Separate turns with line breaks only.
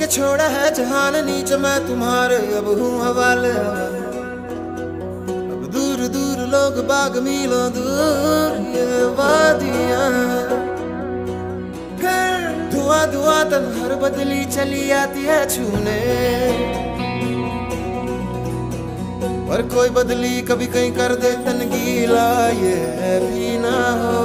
छोड़ा है जहान नीच मैं तुम्हारे अब हूँ हवाले। अब दूर दूर लोग बाग मीलों दूर ये वादियां, फिर धुआं धुआं तन्हार बदली चली आती है छूने। पर कोई बदली कभी कहीं कर दे तन गीला ये भी ना हो।